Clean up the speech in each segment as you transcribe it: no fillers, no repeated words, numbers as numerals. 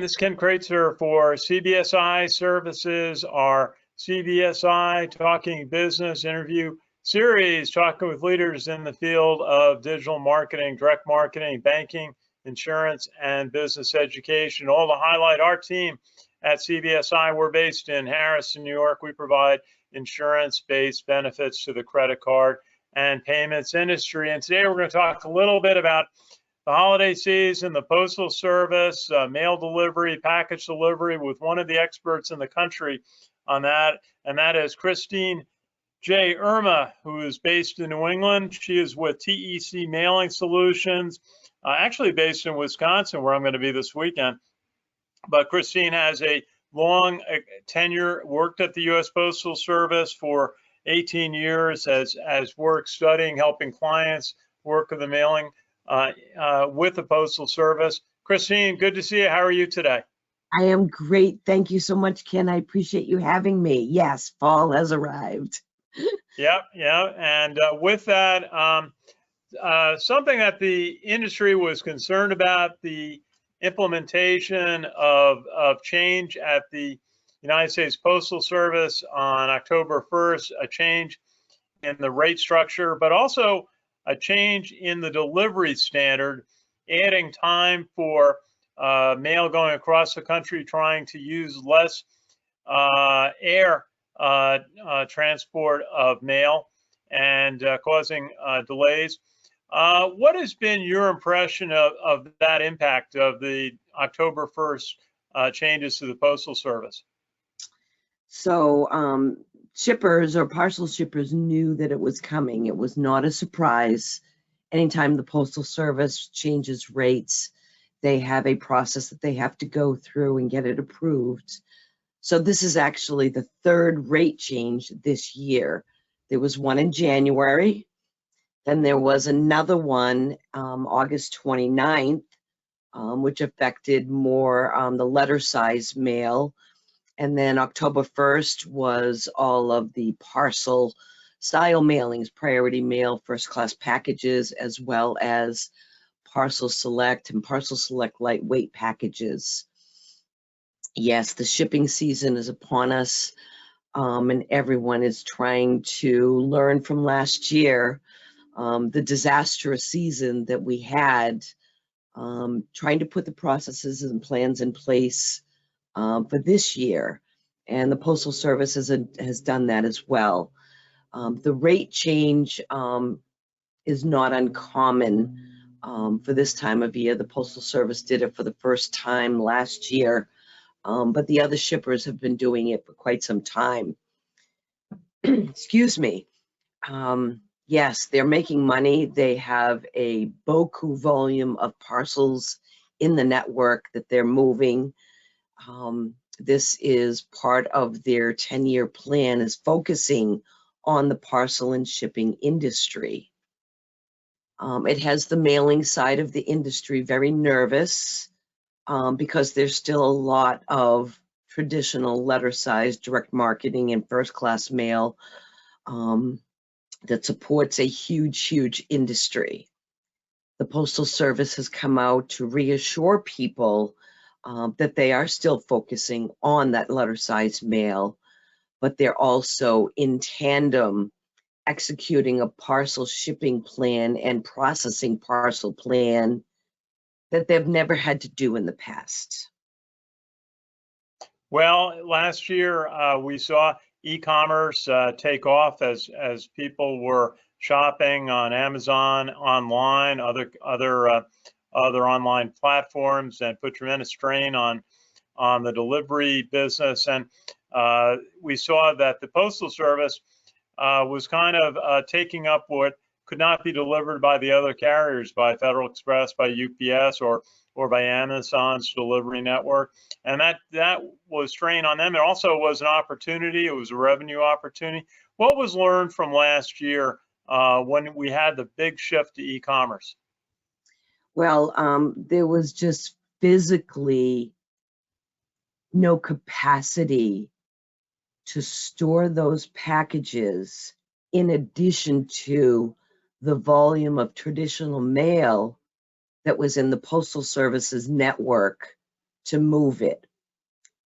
again, this is Ken Kreitzer for CBSI Services, our CBSI Talking Business interview series, talking with leaders in the field of digital marketing, direct marketing, banking, insurance, and business education. All to highlight our team at CBSI. We're based in Harrison, New York. We provide insurance-based benefits to the credit card and payments industry. And today we're going to talk a little bit about the holiday season, the Postal Service, mail delivery, package delivery, with one of the experts in the country on that, and that is Christine J. Erna, who is based in New England. She is with TEC Mailing Solutions, actually based in Wisconsin, where I'm going to be this weekend. But Christine has a long tenure, worked at the US Postal Service for 18 years, as work studying, helping clients work with the mailing with the Postal Service. Christine, good to see you. How are you today? I am great. Thank you so much, Ken. I appreciate you having me. Yes, fall has arrived. Yeah. And with that, something that the industry was concerned about, the implementation of change at the United States Postal Service on October 1st, a change in the rate structure, but also a change in the delivery standard, adding time for mail going across the country, trying to use less air transport of mail, and causing delays. What has been your impression of that impact of the October 1st changes to the Postal Service? So shippers or parcel shippers knew that it was coming. It was not a surprise. Anytime the Postal Service changes rates, they have a process that they have to go through and get it approved. So this is actually the third rate change this year. There was one in January, then there was another one August 29th, which affected more the letter size mail. And then October 1st was all of the parcel style mailings, priority mail, first class packages, as well as parcel select and parcel select lightweight packages. Yes, the shipping season is upon us, and everyone is trying to learn from last year, the disastrous season that we had, trying to put the processes and plans in place for this year, and the Postal Service has done that as well. The rate change is not uncommon for this time of year. The Postal Service did it for the first time last year, but the other shippers have been doing it for quite some time. Excuse me. Yes, they're making money. They have a beaucoup volume of parcels in the network that they're moving. This is part of their 10-year plan, is focusing on the parcel and shipping industry. It has the mailing side of the industry very nervous because there's still a lot of traditional letter size direct marketing and first class mail that supports a huge industry. The Postal Service has come out to reassure people that they are still focusing on that letter size mail, but they're also in tandem executing a parcel shipping plan and processing parcel plan that they've never had to do in the past. Well, last year we saw e-commerce take off as people were shopping on Amazon, online, other online platforms, and put tremendous strain on the delivery business. And we saw that the Postal Service was kind of taking up what could not be delivered by the other carriers, by Federal Express, by UPS, or by Amazon's delivery network. And that was strain on them. It also was an opportunity. It was a revenue opportunity. What was learned from last year when we had the big shift to e-commerce? Well, there was just physically no capacity to store those packages in addition to the volume of traditional mail that was in the Postal Service's network to move it.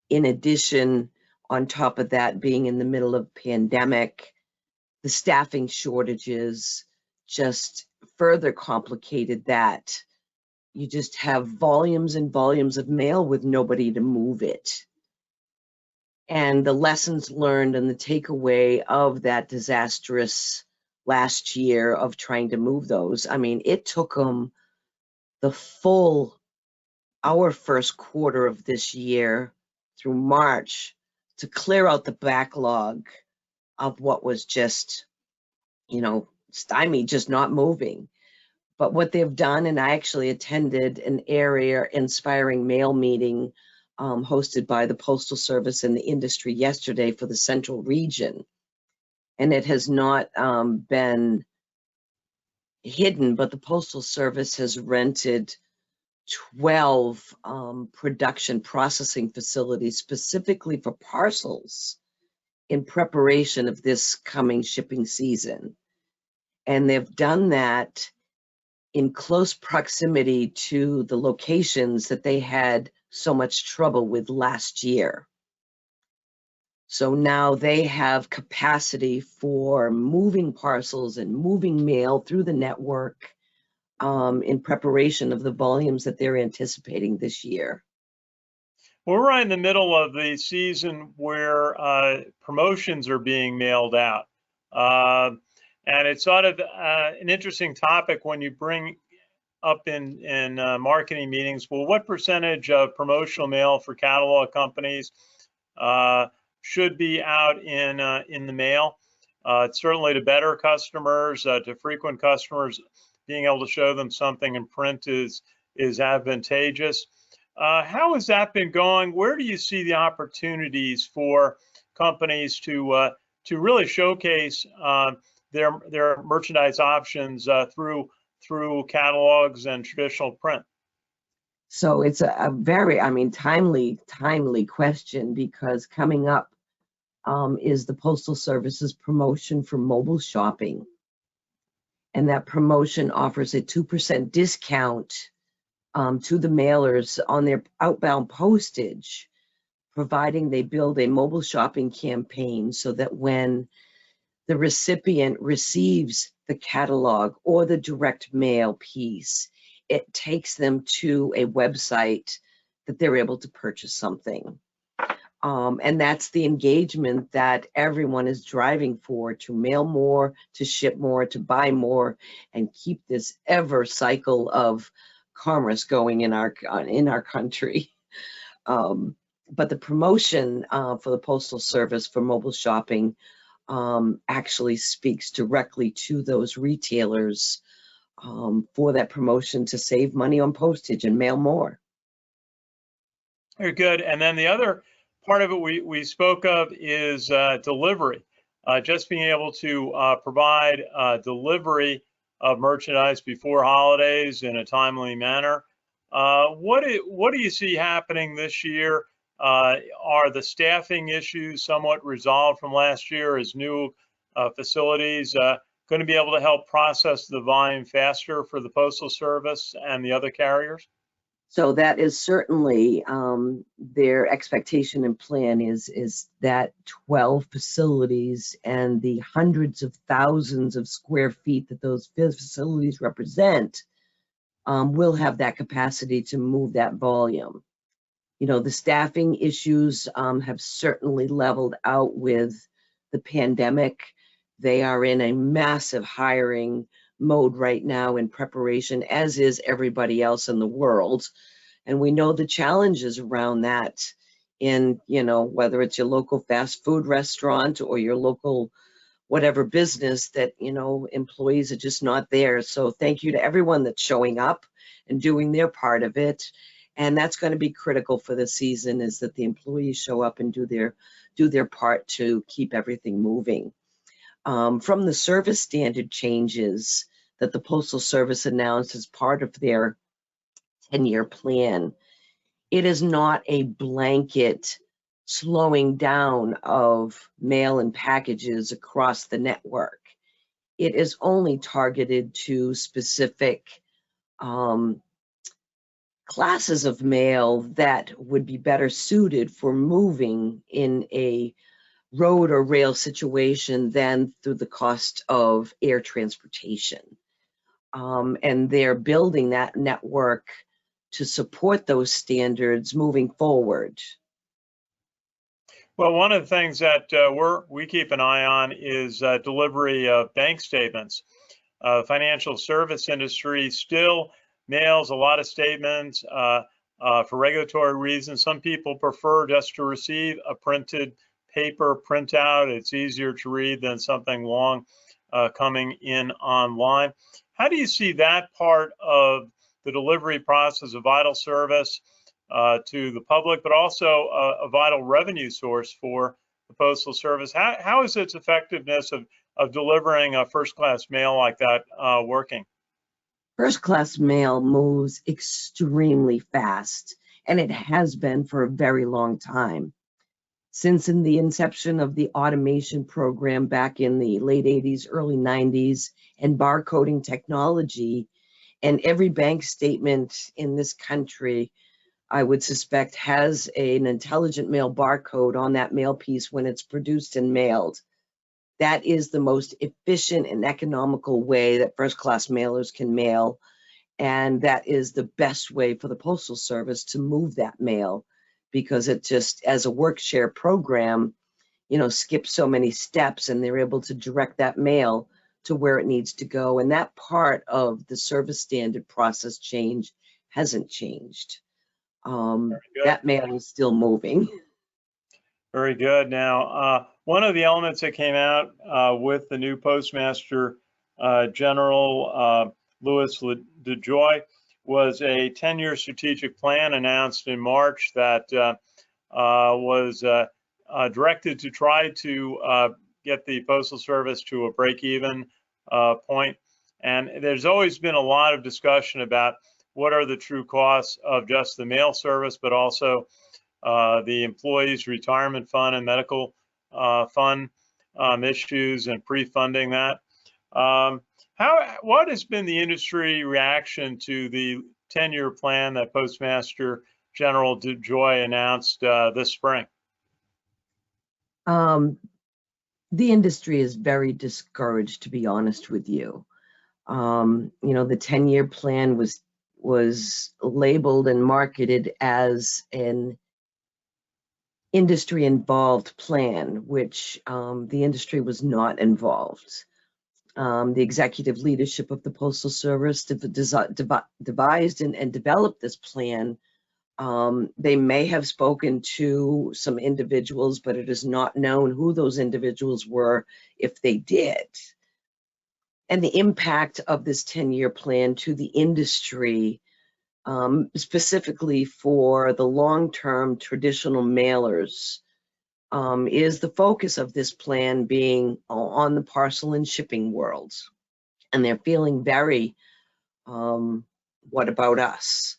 In addition, on top of that, being in the middle of pandemic, the staffing shortages just further complicated that. You just have volumes and volumes of mail with nobody to move it. And the lessons learned and the takeaway of that disastrous last year of trying to move those, I mean, it took them our first quarter of this year through March to clear out the backlog of what was just, stymied, just not moving. But what they've done, and I actually attended an area inspiring mail meeting hosted by the Postal Service and the industry yesterday for the Central Region. And it has not been hidden, but the Postal Service has rented 12 production processing facilities specifically for parcels in preparation of this coming shipping season. And they've done that in close proximity to the locations that they had so much trouble with last year. So now they have capacity for moving parcels and moving mail through the network in preparation of the volumes that they're anticipating this year. We're right in the middle of the season where promotions are being mailed out. And it's sort of an interesting topic when you bring up in marketing meetings. Well, what percentage of promotional mail for catalog companies should be out in the mail? Certainly to better customers, to frequent customers, being able to show them something in print is advantageous. How has that been going? Where do you see the opportunities for companies to really showcase their merchandise options through catalogs and traditional print? So it's a very, timely question, because coming up is the Postal Service's promotion for mobile shopping. And that promotion offers a 2% discount to the mailers on their outbound postage, providing they build a mobile shopping campaign so that when the recipient receives the catalog or the direct mail piece, it takes them to a website that they're able to purchase something. And that's the engagement that everyone is driving for, to mail more, to ship more, to buy more, and keep this ever cycle of commerce going in our country. But the promotion for the Postal Service for mobile shopping actually speaks directly to those retailers for that promotion to save money on postage and mail more. Very good. And then the other part of it we spoke of is delivery. Just being able to provide delivery of merchandise before holidays in a timely manner. What do you see happening this year? Are the staffing issues somewhat resolved from last year? Is new facilities going to be able to help process the volume faster for the Postal Service and the other carriers? So that is certainly their expectation and plan is that 12 facilities and the hundreds of thousands of square feet that those facilities represent will have that capacity to move that volume. The staffing issues have certainly leveled out with the pandemic. They are in a massive hiring mode right now in preparation, as is everybody else in the world. And we know the challenges around that in, whether it's your local fast food restaurant or your local whatever business, that, employees are just not there. So thank you to everyone that's showing up and doing their part of it. And that's going to be critical for the season, is that the employees show up and do their part to keep everything moving. From the service standard changes that the Postal Service announced as part of their 10-year plan, it is not a blanket slowing down of mail and packages across the network. It is only targeted to specific classes of mail that would be better suited for moving in a road or rail situation than through the cost of air transportation. And they're building that network to support those standards moving forward. Well, one of the things that we keep an eye on is delivery of bank statements. Financial service industry still mails a lot of statements for regulatory reasons. Some people prefer just to receive a printed paper printout. It's easier to read than something long coming in online. How do you see that part of the delivery process a vital service to the public, but also a vital revenue source for the Postal Service? How is its effectiveness of delivering a first-class mail like that working? First-class mail moves extremely fast, and it has been for a very long time. Since in the inception of the automation program back in the late 80s, early 90s, and barcoding technology, and every bank statement in this country, I would suspect, has an intelligent mail barcode on that mail piece when it's produced and mailed. That is the most efficient and economical way that first-class mailers can mail, and that is the best way for the Postal Service to move that mail, because it just, as a work share program, skips so many steps, and they're able to direct that mail to where it needs to go. And that part of the service standard process change hasn't changed. That mail is still moving. Very good. Now, one of the elements that came out with the new Postmaster General, Louis DeJoy, was a 10-year strategic plan announced in March that was directed to try to get the Postal Service to a break-even point. And there's always been a lot of discussion about what are the true costs of just the mail service, but also the employees' retirement fund and medical fund issues and pre-funding that. What has been the industry reaction to the 10-year plan that Postmaster General DeJoy announced this spring? The industry is very discouraged, to be honest with you. The 10-year plan was labeled and marketed as an industry-involved plan, which the industry was not involved. The executive leadership of the Postal Service devised and developed this plan. They may have spoken to some individuals, but it is not known who those individuals were if they did. And the impact of this 10-year plan to the industry, specifically for the long-term traditional mailers, is the focus of this plan being on the parcel and shipping worlds. And they're feeling very, what about us?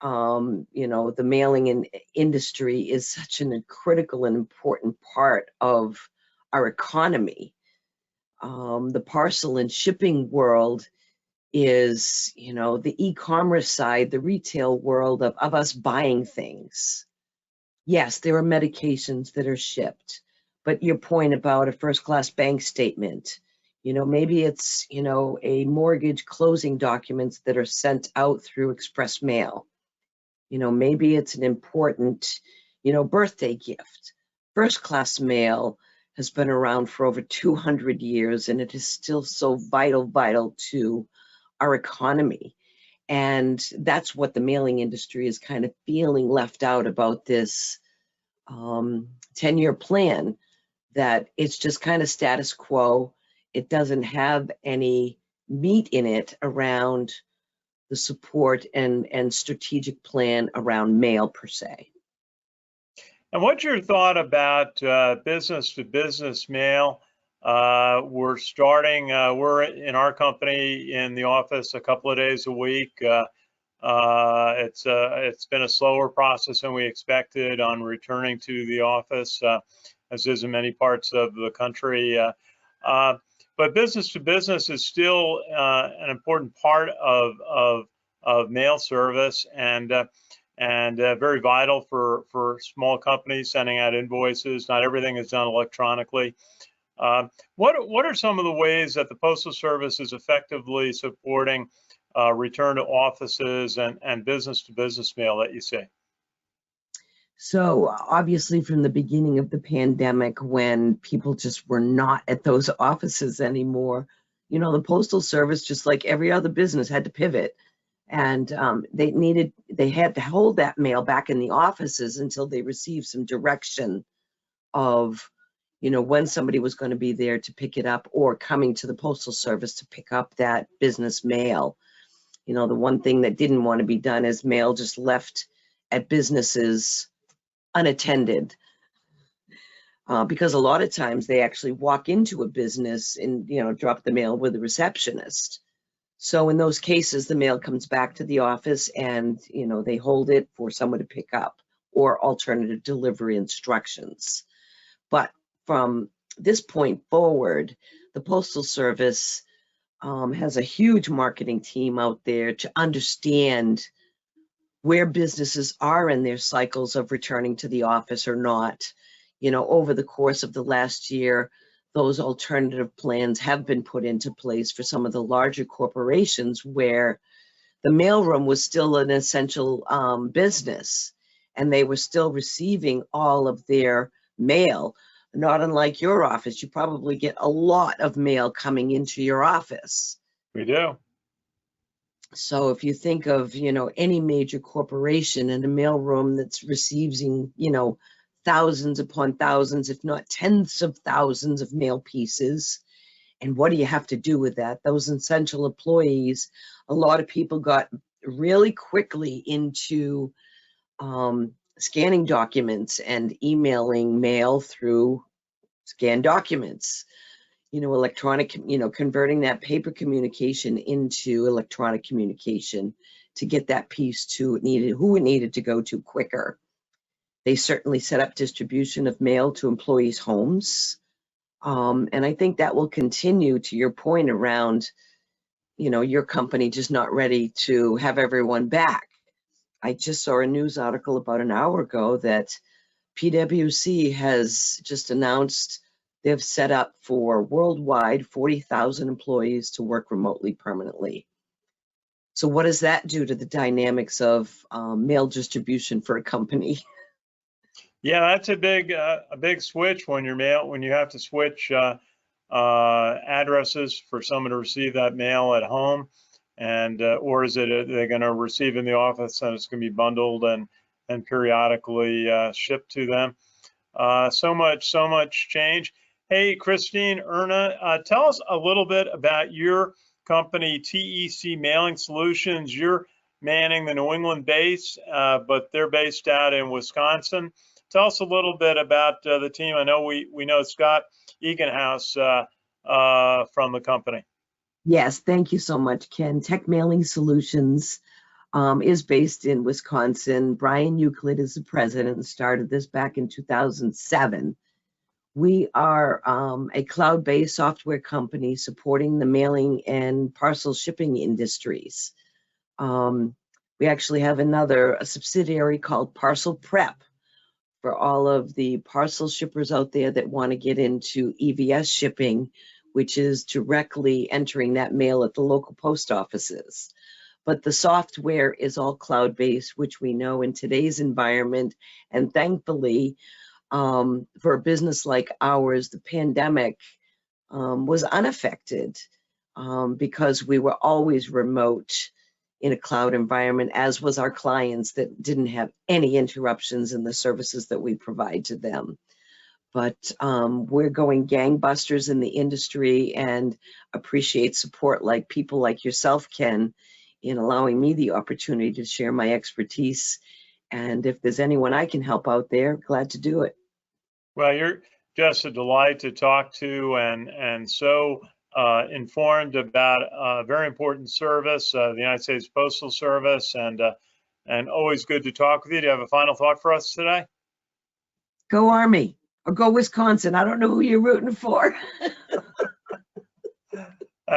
The mailing industry is such a critical and important part of our economy. The parcel and shipping world is, the e-commerce side, the retail world of us buying things. Yes, there are medications that are shipped, but your point about a first-class bank statement, maybe it's, a mortgage closing documents that are sent out through express mail. Maybe it's an important, birthday gift. First-class mail has been around for over 200 years, and it is still so vital to our economy. And that's what the mailing industry is kind of feeling left out about this 10-year plan, that it's just kind of status quo. It doesn't have any meat in it around the support and strategic plan around mail per se. And what's your thought about business-to-business mail? We're in our company in the office a couple of days a week. It's been a slower process than we expected on returning to the office, as is in many parts of the country. But business to business is still an important part of of mail service, and very vital for small companies sending out invoices. Not everything is done electronically. What are some of the ways that the Postal Service is effectively supporting return to offices and business-to-business mail that you see? So obviously from the beginning of the pandemic, when people just were not at those offices anymore, you know, the Postal Service, just like every other business, had to pivot. And they had to hold that mail back in the offices until they received some direction of, you know, when somebody was going to be there to pick it up, or coming to the Postal Service to pick up that business mail. You know, the one thing that didn't want to be done is mail just left at businesses unattended, because a lot of times they actually walk into a business and, you know, drop the mail with a receptionist. So in those cases, the mail comes back to the office and, you know, they hold it for someone to pick up, or alternative delivery instructions. But from this point forward, the Postal Service has a huge marketing team out there to understand where businesses are in their cycles of returning to the office or not. You know, over the course of the last year, those alternative plans have been put into place for some of the larger corporations where the mailroom was still an essential business, and they were still receiving all of their mail. Not unlike your office, you probably get a lot of mail coming into your office. We do. So if you think of, you know, any major corporation in a mailroom that's receiving, you know, thousands upon thousands, if not tens of thousands of mail pieces, and what do you have to do with that? Those essential employees, a lot of people got really quickly into scanning documents and emailing mail through scanned documents. You know, electronic, you know, converting that paper communication into electronic communication to get that piece to who it needed to go to quicker. They certainly set up distribution of mail to employees' homes. And I think that will continue, to your point around, you know, your company just not ready to have everyone back. I just saw a news article about an hour ago that PwC has just announced they've set up for worldwide 40,000 employees to work remotely permanently. So what does that do to the dynamics of mail distribution for a company? Yeah, that's a big switch when you have to switch addresses for someone to receive that mail at home, and or is it they're going to receive in the office and it's going to be bundled and periodically shipped to them. So much change. Hey, Christine, Erna, tell us a little bit about your company, TEC Mailing Solutions. You're manning the New England base, but they're based out in Wisconsin. Tell us a little bit about the team. I know we know Scott Eganhouse from the company. Yes, thank you so much, Ken. TEC Mailing Solutions is based in Wisconsin. Brian Euclid is the president and started this back in 2007. We are a cloud-based software company supporting the mailing and parcel shipping industries. We actually have a subsidiary called Parcel Prep for all of the parcel shippers out there that want to get into EVS shipping, which is directly entering that mail at the local post offices. But the software is all cloud-based, which we know in today's environment, and thankfully, for a business like ours, the pandemic was unaffected because we were always remote in a cloud environment, as was our clients that didn't have any interruptions in the services that we provide to them. But we're going gangbusters in the industry, and appreciate support like people like yourself, Ken, in allowing me the opportunity to share my expertise. And if there's anyone I can help out there, glad to do it. Well, you're just a delight to talk to, and so informed about a very important service, the United States Postal Service, and always good to talk with you. Do you have a final thought for us today? Go Army, or go Wisconsin. I don't know who you're rooting for.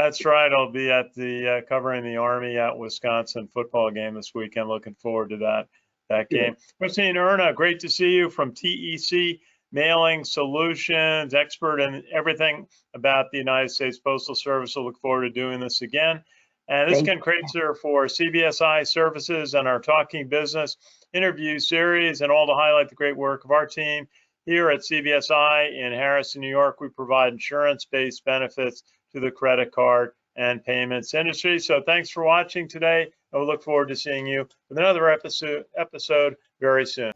That's right. I'll be at the covering the Army at Wisconsin football game this weekend. Looking forward to that game. Christine Erna, great to see you from TEC Mailing Solutions, expert in everything about the United States Postal Service. I look forward to doing this again. And this is Ken Kreitzer for CBSI Services and our Talking Business interview series, and all to highlight the great work of our team here at CBSI in Harrison, New York. We provide insurance-based benefits to the credit card and payments industry. So thanks for watching today. I look forward to seeing you with another episode very soon.